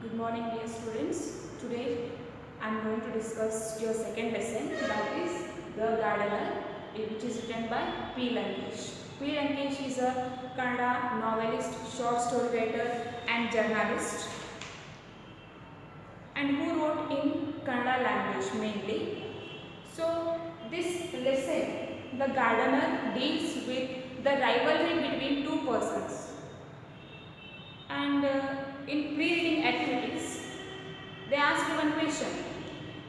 Good morning, dear students. Today I am going to discuss your second lesson, that is The Gardener, which is written by P. Lankesh. P. Lankesh is a Kannada novelist, short story writer and journalist, and who wrote in Kannada language mainly. So this lesson, The Gardener, deals with the rivalry between two persons. And in pre-reading activities, they asked one question: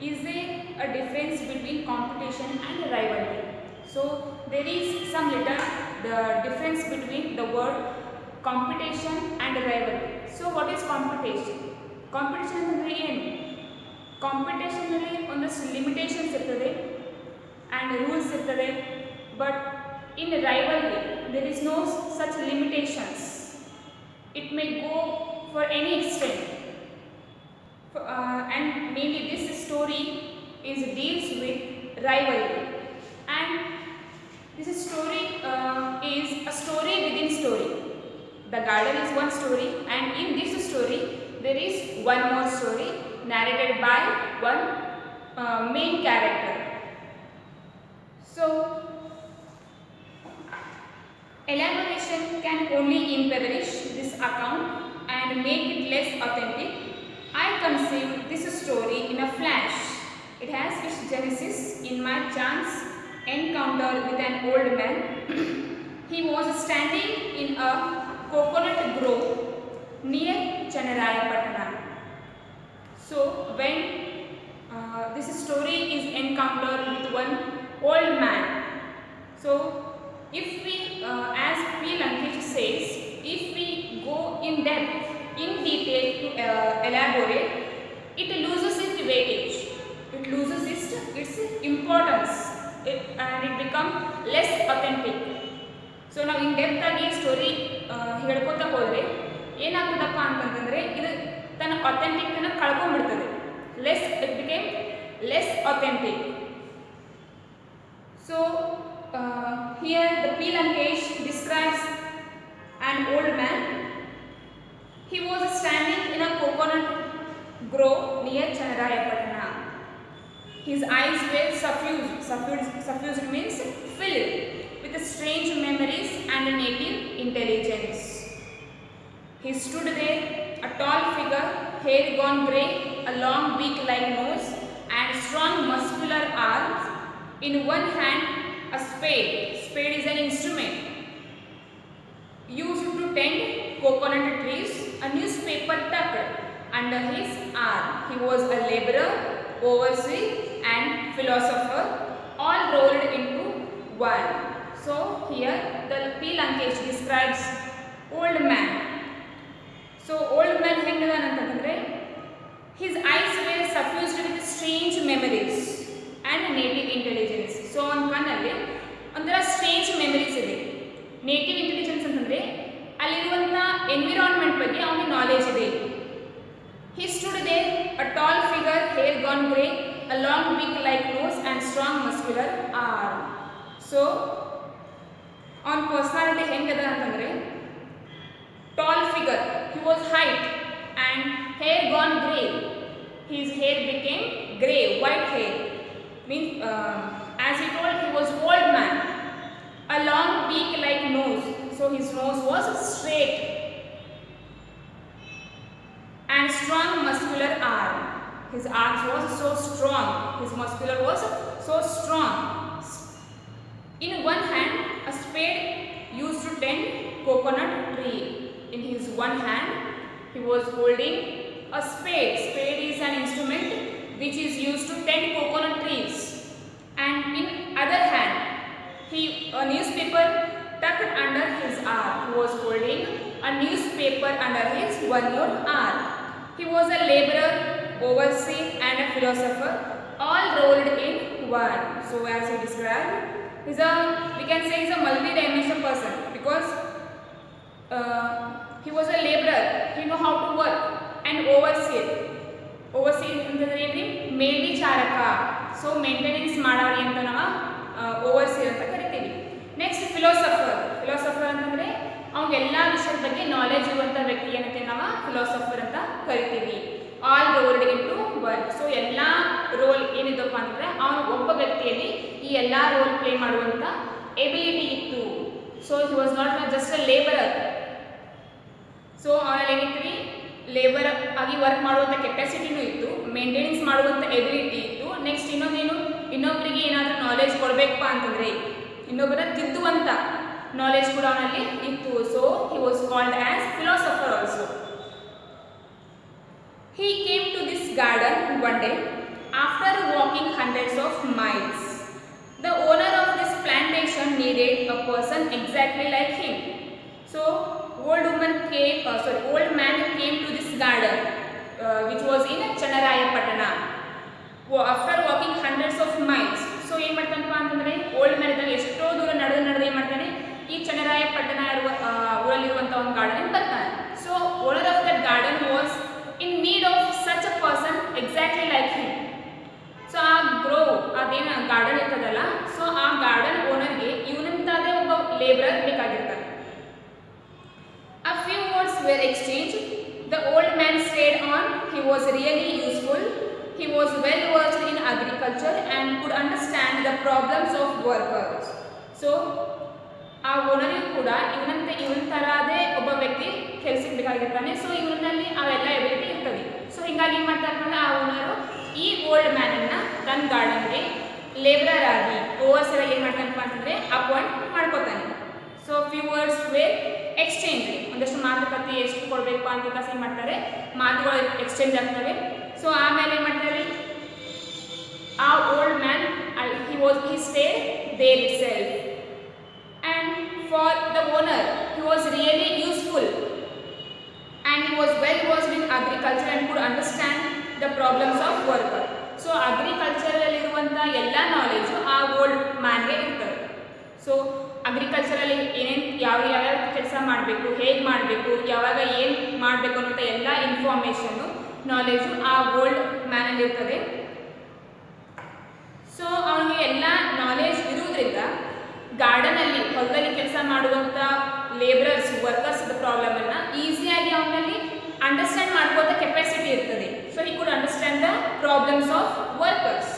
is there a difference between competition and rivalry? So there is some little difference between the word competition and rivalry. So what is competition? Competition ಅಂದರೆ ಏನು? Competition ನಲ್ಲಿ ಒಂದಷ್ಟು limitations ಇರ್ತದೆ and rules ಇರ್ತದೆ, but in rivalry there is no such limitations. It may go for any extent, and mainly this story deals with rivalry, and this story is a story within story. The Garden is one story, and in this story there is one more story narrated by one main character. So elaboration can only embellish this account and make it less authentic. I conceived this story in a flash. It has its genesis in my chance encounter with an old man. He was standing in a coconut grove near Chennarayapatna. So when this story is encountered with one old man, so if we, as P. Lankesh says, if we go in depth, in detail to elaborate, it loses its weightage, it loses its importance, and it becomes less authentic. So ನಾವು in depth ಆಗಿ story ಹೇಳ್ಕೊತಾ ಹೋದರೆ ಏನಾಗ್ತದಪ್ಪ ಅಂತಂತಂದರೆ ಇದು ತನ್ನ ಅಥೆಂಟಿಕ್ನ ಕಳ್ಕೊಂಡ್ಬಿಡ್ತದೆ. It became less authentic. So here the P. Lankesh describes an old man. He was standing in a coconut grove near Chennarayapatna. His eyes were suffused means filled with strange memories and native intelligence. He stood there, a tall figure, hair gone grey, a long beak-like nose, and strong muscular arms. In one hand, a spade. Spade is an instrument used to tend coconut trees. A newspaper tucked under his arm. He was a laborer, overseer, and philosopher, all rolled into one. So here the P. Lankesh describes old man. So old man ಹೆಂಗದಾನಂತಂದ್ರೆ his eyes were suffused with strange memories and native intelligence. So ಅವನ ಕಣ್ಣಲ್ಲಿ ಒಂಥರ strange memories ಇದೆ. Native intelligence ಅಂತಂದರೆ ಅಲ್ಲಿರುವಂಥ environment ಬಗ್ಗೆ ಅವನಿಗೆ knowledge ಇದೆ. He stood there, a tall figure, hair gone grey, a long beak-like nose, and strong muscular arm. So ಅವನ ಪರ್ಸನಾಲಿಟಿ ಹೆಂಗದ ಅಂತಂದರೆ tall figure, he was height, and hair gone grey. His hair became grey, white hair. Means as he told, he was old man. A long beak-like nose, so his nose was straight, and strong muscular arm. His arms was so strong. His muscular was so strong. In one hand, a spade used to tend coconut tree. In his one hand, he was holding a spade. Spade is an instrument which is used to tend coconut trees. And in other hand, a newspaper tucked under his arm. He was holding a newspaper under his one more arm. He was a laborer, overseer, and a philosopher, all rolled in one. So as he described, we can say he's a multi-dimensional person, because he was a laborer, he know how to work, and overseer ಅಂತಂದ್ರೆ ಏನ್ರಿ ಮೇಲ್ವಿಚಾರಕ. So maintenance ಮಾಡೋರಿ ಅಂತ ನಾವು ಓವರ್ಸಿಯರ್ ಅಂತ ಕರಿತೀವಿ. Next philosopher ಅಂತಂದರೆ ಅವ್ನಿಗೆ ಎಲ್ಲ ವಿಷಯದ ಬಗ್ಗೆ ನಾಲೆಜ್ ಇರುವಂಥ ವ್ಯಕ್ತಿ ಏನಂತೆ ನಾವು ಫಿಲಾಸಫರ್ ಅಂತ ಕರಿತೀವಿ. All rolled into one. So ಎಲ್ಲ ರೋಲ್ ಏನಿದಪ್ಪ ಅಂತಂದರೆ ಅವನು ಒಬ್ಬ ವ್ಯಕ್ತಿಯಲ್ಲಿ ಈ ಎಲ್ಲ ರೋಲ್ ಪ್ಲೇ ಮಾಡುವಂಥ ಎಬಿಲಿಟಿ ಇತ್ತು. So he was not just a labourer. So ಅವನಲ್ಲಿ ಏನಿತ್ತು ರೀ, ಲೇಬರ್ ಆಗಿ ವರ್ಕ್ ಮಾಡುವಂಥ ಕೆಪಾಸಿಟಿನೂ ಇತ್ತು, ಮೇಂಟೆನೆನ್ಸ್ ಮಾಡುವಂಥ ಎಬಿಲಿಟಿ ಇತ್ತು. ನೆಕ್ಸ್ಟ್ ಇನ್ನೊಂದೇನು, ಇನ್ನೊಬ್ಬರಿಗೆ ಏನಾದರೂ ನಾಲೆಜ್ ಕೊಡಬೇಕಪ್ಪ ಅಂತಂದರೆ ಇನ್ನೊಬ್ಬರ ತಿದ್ದುವಂಥ ನಾಲೆಜ್ ಕೂಡ ಅವನಲ್ಲಿ ಇತ್ತು. So he was called as philosopher also. He came to this garden one day after walking hundreds of miles. The owner of this plantation needed a person exactly like him. So old man came to this garden which was in Channarayapatana. After walking hundreds of miles. So ಏನು ಮಾಡ್ತಾನಪ್ಪ ಅಂತಂದರೆ old man ಇದ್ದಾಗ ಎಷ್ಟೋ ದೂರ ನಡೆದು ಏನು ಮಾಡ್ತಾನೆ, ಈ ಚನ್ನರಾಯಪಟ್ಟಣ ಇರುವ ಊರಲ್ಲಿರುವಂಥ ಒಂದು ಗಾರ್ಡನ್ ಬರ್ತಾನೆ. So owner of that garden was in need of such a person exactly like him. So ಆ ಅದೇನು ಗಾರ್ಡನ್ ಇರ್ತದಲ್ಲ, ಸೊ ಆ ಗಾರ್ಡನ್ ಓನರ್ಗೆ ಇವನಂತಾದೇ ಒಬ್ಬ labourer ಬೇಕಾಗಿರ್ತಾನೆ. A few words were exchanged. The old man stayed on. He was really useful. He was well versed in agriculture and could understand the problems of workers. So ಆ ಓನರಿಗೂ ಕೂಡ ಇವನ ಥರದೇ ಒಬ್ಬ ವ್ಯಕ್ತಿ ಕೆಲಸಕ್ಕೆ ಬೇಕಾಗಿರ್ತಾನೆ. So ಇವನಲ್ಲಿ ಅವೆಲ್ಲ ability ಇರ್ತದೆ. So ಹೀಗಾಗಿ ಏನು ಮಾಡ್ತಾರೆ ಅಂದರೆ ಆ ಓನರು ಈ ಓಲ್ಡ್ ಮ್ಯಾನನ್ನು ತನ್ನ ಗಾರ್ಡನ್ಗೆ ಲೇಬರರ್ ಆಗಿ ಓವರ್ಸರ್ ಏನು ಮಾಡ್ತಾನಪ್ಪ ಅಂತಂದರೆ ಅಪಾಯಿಂಟ್ ಮಾಡ್ಕೋತಾನೆ. So few words were exchange, ಒಂದಷ್ಟು ಮಾತುಕತೆ ಎಷ್ಟು ಕೊಡಬೇಕು ಅಂತ ಕೆಲಸ ಏನು ಮಾಡ್ತಾರೆ, ಮಾತುಗಳು ಎಕ್ಸ್ಚೇಂಜ್ ಆಗ್ತವೆ. ಸೊ ಆಮೇಲೆ ಏನು ಮಾಡ್ತಾರೆ, ಆ old man he stayed there itself. And for the owner, he was really useful and he was well versed in agriculture and could understand the problems of worker. So agriculture ಅಲ್ಲಿ ಇರುವಂತ ಎಲ್ಲ knowledge ಆ old ಮ್ಯಾನ್ಗೆ ಇರ್ತದೆ. So ಅಗ್ರಿಕಲ್ಚರಲ್ಲಿ ಏನೇನು ಯಾವ ಕೆಲಸ ಮಾಡಬೇಕು, ಹೇಗೆ ಮಾಡಬೇಕು, ಯಾವಾಗ ಏನು ಮಾಡಬೇಕು ಅನ್ನೋಂಥ ಎಲ್ಲ ಇನ್ಫಾರ್ಮೇಷನ್ನು ನಾಲೆಜು ಆ ಓಲ್ಡ್ ಮ್ಯಾನಲ್ಲಿ ಇರ್ತದೆ. ಸೊ ಅವನಿಗೆ ಎಲ್ಲ ನಾಲೆಜ್ ಇರುವುದರಿಂದ ಗಾರ್ಡನಲ್ಲಿ ಹೊಲದಲ್ಲಿ ಕೆಲಸ ಮಾಡುವಂಥ ಲೇಬರರ್ಸ್ ವರ್ಕರ್ಸ್ ಪ್ರಾಬ್ಲಮನ್ನು ಈಸಿಯಾಗಿ ಅವನಲ್ಲಿ ಅಂಡರ್ಸ್ಟ್ಯಾಂಡ್ ಮಾಡ್ಕೋತ ಕೆಪಾಸಿಟಿ ಇರ್ತದೆ. So he could understand the problems of workers.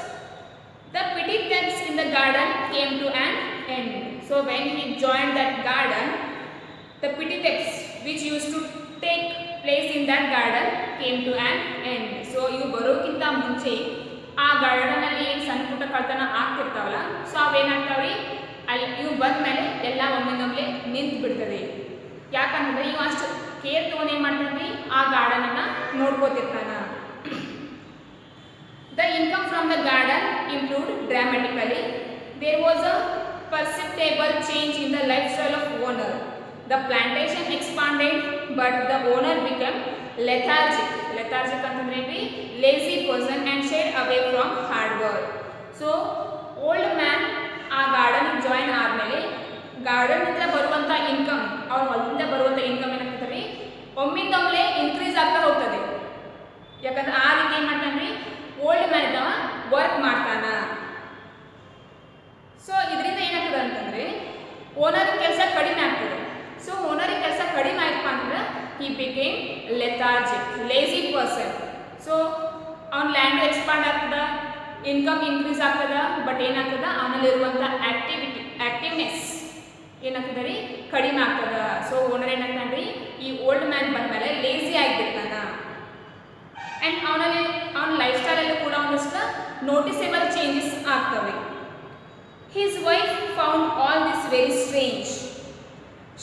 The pity thefts in the garden came to an end. So when he joined that garden, the pity thefts which used to take place in that garden came to an end. So ಇವು ಬರೋಕ್ಕಿಂತ ಮುಂಚೆ ಆ ಗಾರ್ಡನಲ್ಲಿ ಏನು ಸಣ್ಣ ಪುಟ್ಟ ಕಳ್ತನ ಆಗ್ತಿರ್ತಾವಲ್ಲ, so ಅವೇನಾಗ್ತಾವ್ರಿ, ಅಲ್ಲಿ ಇವು ಬಂದ ಮೇಲೆ ಎಲ್ಲ ಒಮ್ಮೆನೊಮ್ಮೆ ನಿಂತು ಬಿಡ್ತದೆ. ಯಾಕಂದ್ರೆ ಇವು ಅಷ್ಟು ಕೇರ್ ತೊಗೊಂಡು ಏನು ಮಾಡ್ತಾನೆ, ಆ ಗಾರ್ಡನನ್ನು ನೋಡ್ಕೋತಿರ್ತಾನ. The income from the garden improved dramatically. There was a perceptible change in the lifestyle of owner. The plantation expanded, but the owner became lethargic. Lethargic ಅಂತಂದ್ರೆ lazy person and shied away from hard work. So old man ಆ ಗಾರ್ಡನ್ಗೆ join ಆದಮೇಲೆ ಗಾರ್ಡನ್ನಿಂದ ಬರುವಂಥ income, ಅವ್ರ ಹೊಲದಿಂದ ಬರುವಂಥ income ಏನಾಗ್ತದೆ ರೀ, ಒಮ್ಮಿಂದೊಮ್ಮೆ increase ಆಗ್ತಾ ಹೋಗ್ತದೆ. ಯಾಕಂದ್ರೆ ಆ ರೀತಿ ಏನು ಮಾಡ್ತಾನೆ ರೀ, ಓಲ್ಡ್ ಮ್ಯಾನ್ ಇದ್ದವ ವರ್ಕ್ ಮಾಡ್ತಾನ. ಸೊ ಇದರಿಂದ ಏನಾಗ್ತದೆ ಅಂತಂದರೆ ಓನರ್ ಕೆಲಸ ಕಡಿಮೆ ಆಗ್ತದೆ. ಸೊ ಓನರ್ ಕೆಲಸ ಕಡಿಮೆ ಆಯ್ತಪ್ಪ ಅಂದ್ರೆ he became lethargic, lazy person. So ಅವ್ನ ಲ್ಯಾಂಡ್ ಎಕ್ಸ್ಪಾಂಡ್ ಆಗ್ತದ, ಇನ್ಕಮ್ ಇನ್ಕ್ರೀಸ್ ಆಗ್ತದ, ಬಟ್ ಏನಾಗ್ತದ ಅವನಲ್ಲಿರುವಂಥ ಆ್ಯಕ್ಟಿವ್ನೆಸ್ ಏನಾಗ್ತದೆ ರೀ, ಕಡಿಮೆ ಆಗ್ತದ. ಸೊ ಓನರ್ ಏನಾಗ್ತಾನೆ ರೀ, ಈ ಓಲ್ಡ್ ಮ್ಯಾನ್ ಬಂದಮೇಲೆ ಲೇಸಿ ಆಗಿಬಿಡ್ತಾನ. ಆ್ಯಂಡ್ ಅವನ ಲೈಫ್ ಸ್ಟೈಲಲ್ಲೂ ಕೂಡ ಒಂದಷ್ಟು ನೋಟಿಸೇಬಲ್ ಚೇಂಜಸ್ ಆಗ್ತವೆ. His wife found all this very strange.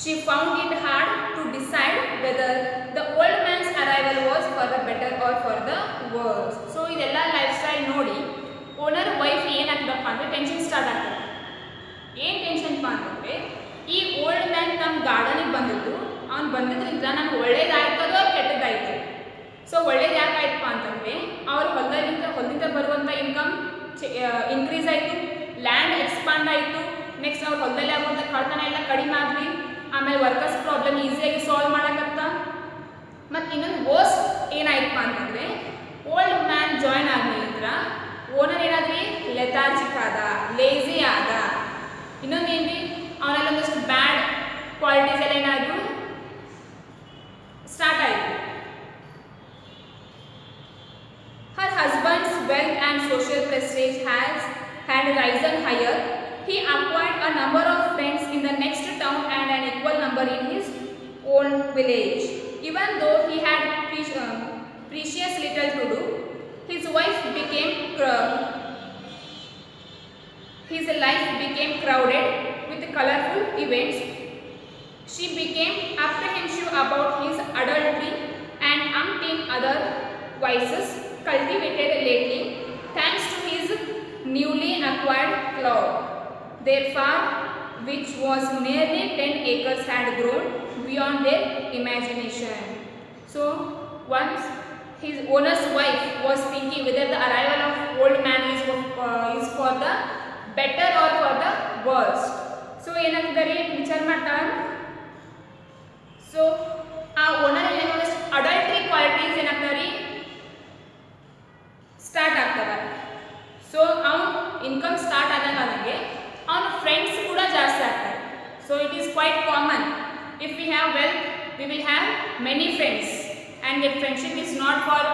She found it hard to decide whether the old man's arrival was for the better or for the worse. So ಇದೆಲ್ಲ life style ನೋಡಿ owner wife ಏನಾಗ್ತದಪ್ಪ ಅಂದರೆ tension start ಆಗ್ತದೆ. ಏನು ಟೆನ್ಷನ್ಪ್ಪ ಅಂತಂದರೆ, ಈ old man ನಮ್ಮ ಗಾರ್ಡನಿಗೆ ಬಂದಿದ್ದು, ಅವ್ನು ಬಂದಿದ್ದರಿಂದ ನನಗೆ ಒಳ್ಳೇದಾಯ್ತದೋ ಕೆಟ್ಟದಾಯ್ತು. ಸೊ ಒಳ್ಳೇದು ಯಾಕಾಯ್ತಪ್ಪ ಅಂತಂದರೆ ಅವ್ರ ಹೊಲದಿಂದ ಬರುವಂಥ ಇನ್ಕಮ್ ಇನ್ಕ್ರೀಸ್ ಆಯಿತು, ಲ್ಯಾಂಡ್ ಎಕ್ಸ್ಪಾಂಡ್ ಆಯಿತು, ನೆಕ್ಸ್ಟ್ ಅವ್ರ ಹೊಲದಲ್ಲಿ ಆಗುವಂಥ ಕಳ್ತನ ಎಲ್ಲ ಕಡಿಮೆ ಆದ್ವಿ, ಆಮೇಲೆ ವರ್ಕರ್ಸ್ ಪ್ರಾಬ್ಲಮ್ ಈಸಿಯಾಗಿ ಸಾಲ್ವ್ ಮಾಡೋಕ್ಕತ್ತ. ಮತ್ತು ಇನ್ನೊಂದು ವರ್ಸ್ಟ್ ಏನಾಯ್ತಪ್ಪ ಅಂತಂದರೆ ಓಲ್ಡ್ ಮ್ಯಾನ್ ಜಾಯ್ನ್ ಆದ್ಮೇಲಿಂದ ಓನರ್ ಏನಾದ್ರಿ ಲೆಥಾರ್ಜಿಕ್ ಆದ, ಲೇಸಿ ಆದ. ಇನ್ನೊಂದು ಏನು ರೀ, ಅವನೆಲ್ಲ ಒಂದಷ್ಟು ಬ್ಯಾಡ್ ಕ್ವಾಲಿಟೀಸ್ ಎಲ್ಲ ಏನಾದರೂ ಸ್ಟಾರ್ಟ್ ಆಯಿತು. village had risen higher. He acquired a number of friends in the next town and an equal number in his own village. Even though he had precious little to do, his life became crowded with colorful events. She became apprehensive about his adultery and umpteen other vices cultivated lately thanks to his newly acquired cloud. Their farm, which was nearly 10 acres, had grown beyond their imagination. So once his owner's wife was thinking whether the arrival of old man is for the better or for the worst. So ಏನಾಗ್ತದೆ ವಿಚಾರ ಮಾಡ್ತಾಳೆ. So ಆ owner ಏನಾಗುತ್ತೆ adultery qualities ಏನಾಗ್ತಾವ್ರಿ start ಆಗ್ತವೆ. So ಅವ್ನು income start ಆದಂಗೆ ಅವನ ಫ್ರೆಂಡ್ಸ್ ಕೂಡ ಜಾಸ್ತಿ ಆಗ್ತಾರೆ. So it is quite common. If we have wealth we will have many friends and that friendship is not for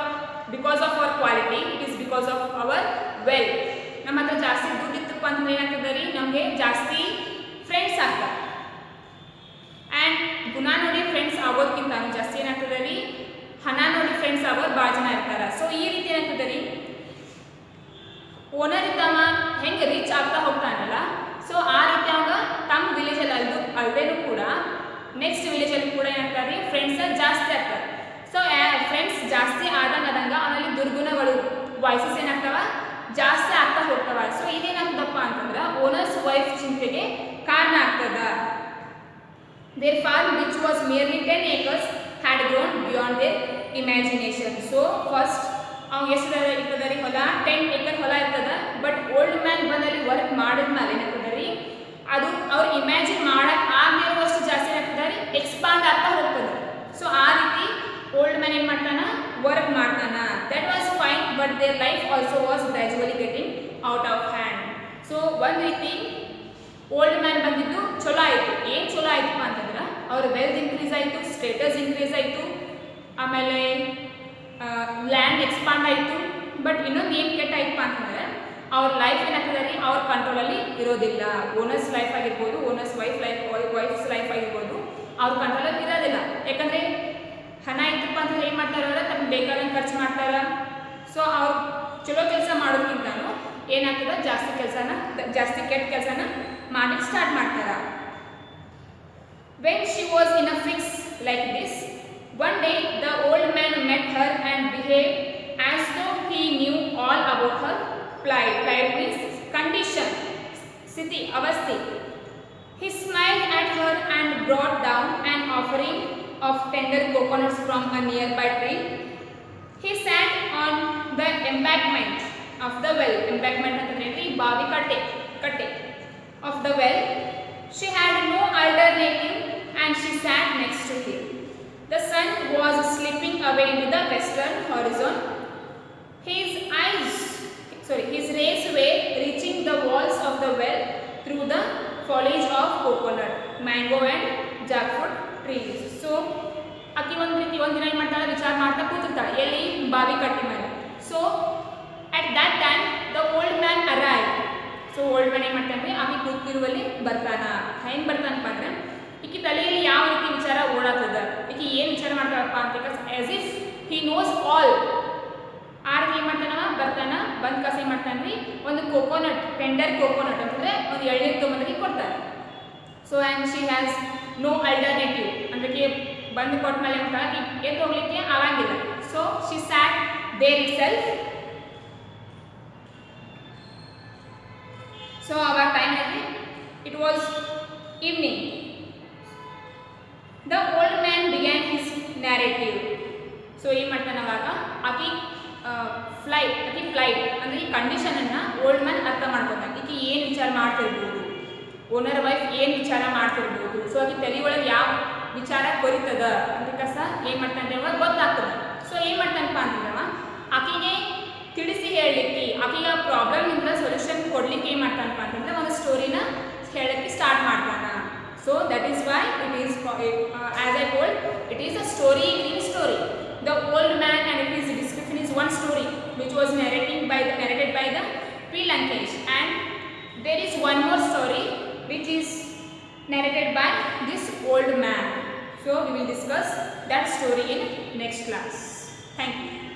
because of our quality, it is because of our wealth. ನಮ್ಮ ಹತ್ರ ಜಾಸ್ತಿ ದುಡ್ಡು ಇತ್ತಪ್ಪ ಅಂತಂದ್ರೆ ಏನಾಗ್ತದೆ ರೀ ನಮಗೆ ಜಾಸ್ತಿ ಫ್ರೆಂಡ್ಸ್ ಆಗ್ತಾರೆ. ಆ್ಯಂಡ್ ಗುಣ ನೋಡಿ ಫ್ರೆಂಡ್ಸ್ ಆಗೋದಕ್ಕಿಂತ ಜಾಸ್ತಿ ಏನಾಗ್ತದೆ ರೀ ಹಣ ನೋಡಿ ಫ್ರೆಂಡ್ಸ್ ಆಗೋದು ಭಾಳ ಜನ ಇರ್ತಾರೆ. ಸೊ ಈ ರೀತಿ ಏನಾಗ್ತದೆ ರೀ ಓನರ್ ಇದ್ದವ ಹೆಂಗೆ ರೀಚ್ ಆಗ್ತಾ ಹೋಗ್ತಾನಲ್ಲ, ಸೊ ಆ ರೀತಿ ಅವಾಗ ತಮ್ಮ ವಿಲೇಜಲ್ಲಿ ಅಲ್ದೇನೂ ಕೂಡ ನೆಕ್ಸ್ಟ್ ವಿಲೇಜಲ್ಲಿ ಕೂಡ ಏನಾಗ್ತಾರೆ ಫ್ರೆಂಡ್ಸ್ ಜಾಸ್ತಿ ಆಗ್ತಾರೆ. ಸೊ ಫ್ರೆಂಡ್ಸ್ ಜಾಸ್ತಿ ಆದಂಗೆ ಅವನಲ್ಲಿ ದುರ್ಗುಣಗಳು ವಾಯ್ಸಸ್ ಏನಾಗ್ತಾವ ಜಾಸ್ತಿ ಆಗ್ತಾ ಹೋಗ್ತಾವ. ಸೊ ಇದೇನಾಗ್ತದಪ್ಪ ಅಂತಂದ್ರೆ ಓನರ್ಸ್ ವೈಫ್ ಚಿಂತೆಗೆ ಕಾರಣ ಆಗ್ತದ. Their farm, which was merely 10 acres, had grown beyond their imagination. So first ಅವ್ನು ಎಷ್ಟು ಇರ್ತದೆ ರೀ ಹೊಲ 10 acre ಹೊಲ ಇರ್ತದೆ. ಬಟ್ ಓಲ್ಡ್ ಮ್ಯಾನ್ ಬಂದಲ್ಲಿ ವರ್ಕ್ ಮಾಡಿದ್ಮೇಲೆ ಏನಾಗ್ತದೆ ರೀ ಅದು ಅವ್ರು ಇಮ್ಯಾಜಿನ್ ಮಾಡಕ್ಕೆ ಆಗದಿರುವಷ್ಟು ಜಾಸ್ತಿ ಏನಾಗ್ತದೆ ರೀ ಎಕ್ಸ್ಪಾಂಡ್ ಆಗ್ತಾ ಹೋಗ್ತದೆ. ಸೊ ಆ ರೀತಿ ಓಲ್ಡ್ ಮ್ಯಾನ್ ಏನು ಮಾಡ್ತಾನ ವರ್ಕ್ ಮಾಡ್ತಾನ. That was fine but their life also was gradually getting out of hand. So ಒಂದು ರೀತಿ ಓಲ್ಡ್ ಮ್ಯಾನ್ ಬಂದಿದ್ದು ಚಲೋ ಆಯಿತು. ಏನು ಚಲೋ ಆಯ್ತಪ್ಪ ಅಂತಂದ್ರೆ ಅವ್ರ ವೆಲ್ತ್ ಇನ್ಕ್ರೀಸ್ ಆಯಿತು, ಸ್ಟೇಟಸ್ ಇನ್ಕ್ರೀಸ್ ಆಯಿತು, ಆಮೇಲೆ ಲ್ಯಾಂಡ್ ಎಕ್ಸ್ಪಾಂಡ್ ಆಯಿತು. ಬಟ್ ಇನ್ನೊಂದು ಏನು ಕೆಟ್ಟ ಆಯ್ತಪ್ಪ ಅಂತಂದರೆ ಅವ್ರ ಲೈಫ್ ಏನಾಗ್ತದೆ ರೀ ಅವ್ರ ಕಂಟ್ರೋಲಲ್ಲಿ ಇರೋದಿಲ್ಲ. ಓನರ್ಸ್ ಲೈಫ್ ಆಗಿರ್ಬೋದು, ಓನರ್ಸ್ ವೈಫ್ಸ್ ಲೈಫ್ ಆಗಿರ್ಬೋದು ಅವ್ರ ಕಂಟ್ರೋಲಲ್ಲಿ ಇರೋದಿಲ್ಲ. ಯಾಕಂದರೆ ಹಣ ಇತ್ತಪ್ಪ ಅಂತಂದ್ರೆ ಏನು ಮಾಡ್ತಾರೆ ಅವ್ರ ತಮ್ಗೆ ಬೇಕಾದಂಗೆ ಖರ್ಚು ಮಾಡ್ತಾರೆ. ಸೊ ಅವ್ರು ಚಲೋ ಕೆಲಸ ಮಾಡೋದಕ್ಕಿಂತನೂ ಏನಾಗ್ತದೆ ಜಾಸ್ತಿ ಕೆಟ್ಟ ಕೆಲಸನ ಮಾಡಲಿಕ್ಕೆ ಸ್ಟಾರ್ಟ್ ಮಾಡ್ತಾರೆ. When she was in a fix like this, one day the old man met her and behaved as though he knew all about her plight. Plight means condition, sthiti, avasthi. He smiled at her and brought down an offering of tender coconuts from a nearby tree. He sat on the embankment of the well. Embankment ಅಂತಂದ್ರೆ ಬಾವಿ ಕಟ್ಟೆ of the well. She had no alternative and she sat next to him. The sun was slipping away into the western horizon. His rays were reaching the walls of the well through the foliage of coconut, mango and jackfruit trees. So ಆಕಿ ಒಂದು ರೀತಿ ಒಂದಿನ ಏನು ಮಾಡ್ತಾಳೆ ವಿಚಾರ ಮಾಡ್ತಾ ಕೂತಿರ್ತಾಳೆ ಎಲ್ಲಿ ಬಾವಿ ಕಟ್ಟಿ ಮೇಲೆ. So at that time the old man arrive. So old man ಏನು ಮಾಡ್ತಾನೆ ಆಕೆ ಕೂತಿರುವಲ್ಲಿ ಬರ್ತಾನ. ಹೆಂಗೆ ಬರ್ತಾನಪ್ಪ ಅಂದರೆ ಈಕಿ ತಲೆಯಲ್ಲಿ ಯಾವ ರೀತಿ ವಿಚಾರ ಓಡಾಡ್ತದ, ಈಕಿ ಏನು ವಿಚಾರ ಮಾಡ್ತಾಳಪ್ಪ ಅಂತ as if he knows all. ಆ ರೀತಿ ಏನು ಮಾಡ್ತಾನವ ಬರ್ತಾನ. ಬಂದು ಕಸ ಏನು ಮಾಡ್ತಾನೆ ರೀ ಒಂದು ಕೋಕೋನಟ್, ಟೆಂಡರ್ ಕೋಕೋನಟ್ ಅಂತಂದರೆ ಒಂದು ಎಳ್ನೀರು ತೊಗೊಂಬಂದು ಕೊಡ್ತಾನೆ. So and she has no alternative ಅಂದ್ರೆ ಬಂದು ಕೊಟ್ಟ ಮೇಲೆ ಮಾಡ್ತಾಳೆ ಎದ್ದು ಹೋಗ್ಲಿಕ್ಕೆ ಆಗಂಗಿಲ್ಲ. So she sat there itself. So ಅವಾಗ ಟೈಮಲ್ಲಿ it was evening. The old man began his narrative. So ಏನು ಮಾಡ್ತಾನೆ ಅವಾಗ ಆಕಿ ಫ್ಲೈಟ್ ಅಂದರೆ ಈ ಕಂಡೀಷನನ್ನು ಓಲ್ಡ್ ಮ್ಯಾನ್ ಅರ್ಥ ಮಾಡ್ಕೊತಾನೆ. ಈಕಿ ಏನು ವಿಚಾರ ಮಾಡ್ತಿರ್ಬೋದು, ಓನರ್ ವೈಫ್ ಏನು ವಿಚಾರ ಮಾಡ್ತಿರ್ಬೋದು. ಸೊ ಆಕಿ ತಲೆ ಒಳಗೆ ಯಾವ ವಿಚಾರ ಕೊರಿತದ ಅಂತ ಏನು ಮಾಡ್ತಾನೆ ಅವಾಗ ಗೊತ್ತಾಗ್ತದೆ. ಸೊ ಏನು ಮಾಡ್ತಾನಪ್ಪ ಅಂತಂದ್ರೆ ಆಕೆಗೆ ತಿಳಿಸಿ ಹೇಳಲಿಕ್ಕೆ, ಆಕೆಗೆ ಆ ಪ್ರಾಬ್ಲಮ್ನಿಂದ ಸೊಲ್ಯೂಷನ್ ಕೊಡಲಿಕ್ಕೆ ಏನು ಮಾಡ್ತಾನಪ್ಪ ಅಂತಂದರೆ ಒಂದು ಸ್ಟೋರಿನ ಹೇಳಕ್ಕೆ ಸ್ಟಾರ್ಟ್ ಮಾಡ್ತಾನೆ. So that is why it is as I told it is a story in story. The old man and his description is one story which was narrated by the P. Lankesh. And there is one more story which is narrated by this old man. So we will discuss that story in next class. Thank you.